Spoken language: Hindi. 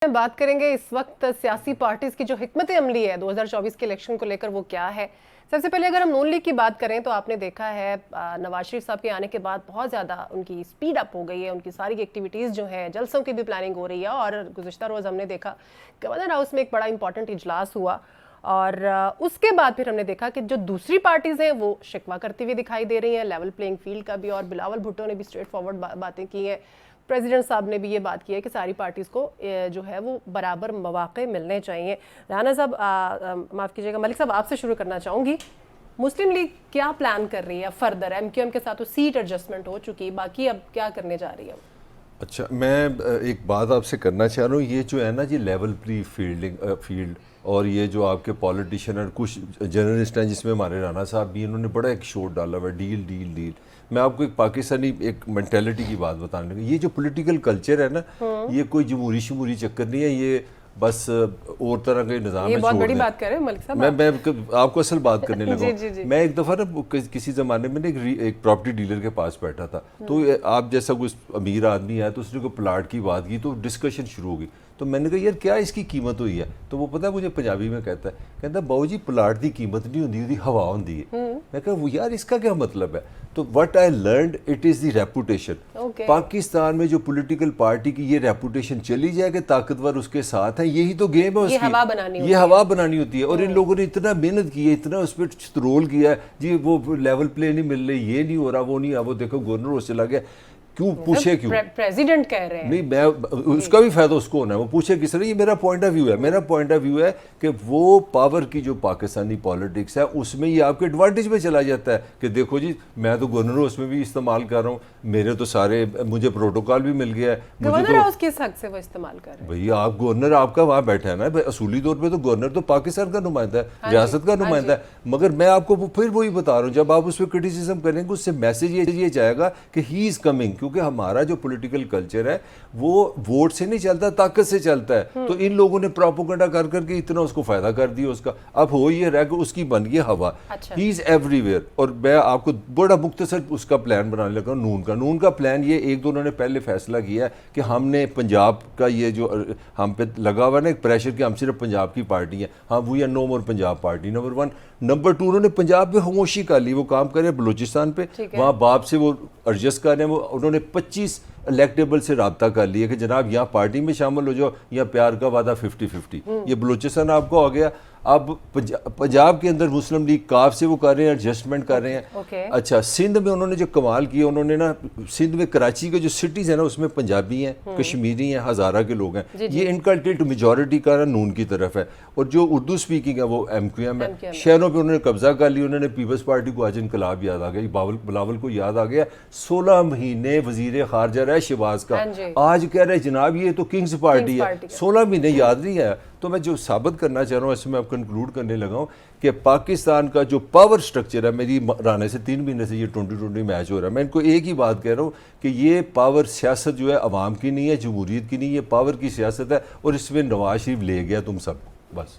बात करेंगे इस वक्त सियासी पार्टीज की जो हिकमत अमली है 2024 के इलेक्शन को लेकर वो क्या है। सबसे पहले अगर हम नून लीग की बात करें तो आपने देखा है नवाज शरीफ साहब के आने के बाद बहुत ज़्यादा उनकी स्पीड अप हो गई है, उनकी सारी एक्टिविटीज़ जो है, जलसों की भी प्लानिंग हो रही है। और गुज़िश्ता रोज़ हमने देखा गवर्नर हाउस में एक बड़ा इंपॉर्टेंट इजलास हुआ और उसके बाद फिर हमने देखा कि जो दूसरी पार्टीज़ हैं वो शिकवा करती हुई दिखाई दे रही हैं लेवल प्लेइंग फील्ड का भी। और बिलावल भुट्टो ने भी स्ट्रेट फॉरवर्ड बातें की हैं, प्रेसिडेंट साहब ने भी ये बात की है कि सारी पार्टीज़ को जो है वो बराबर मौके मिलने चाहिए। राना साहब, माफ़ कीजिएगा, मलिक साहब आपसे शुरू करना चाहूँगी। मुस्लिम लीग क्या प्लान कर रही है फर्दर? एमक्यूएम के साथ तो सीट एडजस्टमेंट हो चुकी, बाकी अब क्या करने जा रही है? अच्छा, मैं एक बात आपसे करना चाह रहा हूँ। ये जो है ना जी लेवल प्ली फील्ड और ये जो आपके पॉलिटिशियन और कुछ जर्नलिस्ट हैं जिसमें हमारे राना साहब भी, इन्होंने बड़ा एक शोर डाला हुआ, डील डील डील। मैं आपको एक पाकिस्तानी एक मेंटेलिटी की बात बताने लगा। ये जो पॉलिटिकल कल्चर है ना, ये कोई जमहूरी शमूरी चक्कर नहीं है, ये बस और तरह का निज़ाम ये है। बहुत बड़ी बात कर रहे हैं मलिक साहब। मैं आपको असल बात करने लगा। जी। मैं एक दफ़ा ना किसी ज़माने में एक प्रॉपर्टी डीलर के पास बैठा था, तो आप जैसा कोई अमीर आदमी है तो उसने कोई प्लाट की बात की तो डिस्कशन शुरू हो गई। तो मैंने कहा यार क्या इसकी कीमत हुई है? तो वो पता है मुझे पंजाबी में कहता बाबू जी प्लाट की कीमत नहीं होती, उसकी हवा होती है। मैं कहा वो यार इसका क्या मतलब है? तो what I learned it is the reputation. Pakistan में जो पॉलिटिकल पार्टी की ये रेपुटेशन चली जाए कि ताकतवर उसके साथ है, यही तो गेम है उसकी। ये हवा बनानी होती है। और इन लोगों ने इतना मेहनत की है, इतना उस पर रोल किया है जी, वो लेवल प्ले नहीं मिल रही, ये नहीं हो रहा, वो नहीं है। वो देखो गवर्नर उससे चला गया, क्यों पूछे? क्यों प्रेसिडेंट कह रहे हैं? नहीं, मैं उसका भी फायदा उसको होना है, वो पूछे किस तरह। ये मेरा पॉइंट ऑफ व्यू है। मेरा पॉइंट ऑफ व्यू है कि वो पावर की जो पाकिस्तानी पॉलिटिक्स है उसमें ये आपके एडवांटेज में चला जाता है कि देखो जी मैं तो गवर्नर हाउस में भी इस्तेमाल कर रहा हूँ, मेरे तो सारे मुझे प्रोटोकॉल भी मिल गया है। गवर्नर हाउस किस हक से वो इस्तेमाल कर रहे हैं? भैया आप गवर्नर आपका वहाँ बैठा है ना, असूली तौर पर तो गवर्नर तो पाकिस्तान का नुमाइंदा है, रियासत का नुमाइंदा है। मगर मैं आपको फिर वही बता रहा हूँ, जब आप उस पर क्रिटिसिज्म करेंगे उससे मैसेज ये जाएगा कि ही इज कमिंग। क्योंकि हमारा जो पॉलिटिकल कल्चर है वो वोट से नहीं चलता, ताकत से चलता है। तो इन लोगों ने प्रोपेगेंडा कर करके इतना उसको फायदा कर दिया उसका। अब हो ये रहा कि उसकी बन गई हवा। He is everywhere. और मैं आपको बड़ा मुख्तसर उसका प्लान बनाने लगा हूं। नून का प्लान ये एक दो उन्होंने पहले फैसला किया है कि हमने पंजाब का ये जो हम पे लगा हुआ ना एक प्रेशर कि हम सिर्फ पंजाब की पार्टी है, हाँ we are no more Punjab party, number 1। Number 2, उन्होंने पंजाब पे खामोशी कर ली, वो काम करे बलूचिस्तान पे, वहाँ बाप से वो एडजस्ट कर रहे हैं। वो उन्होंने 25 इलेक्टेबल से रब्ता कर लिया कि जनाब यहाँ पार्टी में शामिल हो जाओ, या प्यार का वादा 50-50। ये बलूचिस्तान आपको हो गया। अब पंजाब के अंदर मुस्लिम लीग काफ से वो कर रहे हैं, एडजस्टमेंट कर रहे हैं। अच्छा, सिंध में उन्होंने जो कमाल किया, उन्होंने ना सिंध में कराची के जो सिटीज़ है ना उसमें पंजाबी हैं, कश्मीरी हैं, हज़ारा के लोग हैं। ये इनका टिल्ट मेजॉरिटी का नून की तरफ है। और जो उर्दू स्पीकिंग है वो एमक्यूएम है। शहरों पर उन्होंने कब्जा कर लिया। उन्होंने पीपल्स पार्टी को आज इनकलाब याद आ गया, बिलावल को याद आ गया। 16 महीने वजीर खारजा रहा शिबाज का, आज कह रहे जनाब ये तो किंग्स पार्टी है। 16 महीने याद नहीं है। तो मैं जो साबित करना चाह रहा हूँ, इसमें अब कंक्लूड करने लगा हूँ कि पाकिस्तान का जो पावर स्ट्रक्चर है, मेरी राने से 3 महीने से ये 2020 मैच हो रहा है, मैं इनको एक ही बात कह रहा हूँ कि ये पावर सियासत जो है अवाम की नहीं है, जमहूरियत की नहीं है, पावर की सियासत है। और इसमें नवाज शरीफ ले गया तुम सब, बस।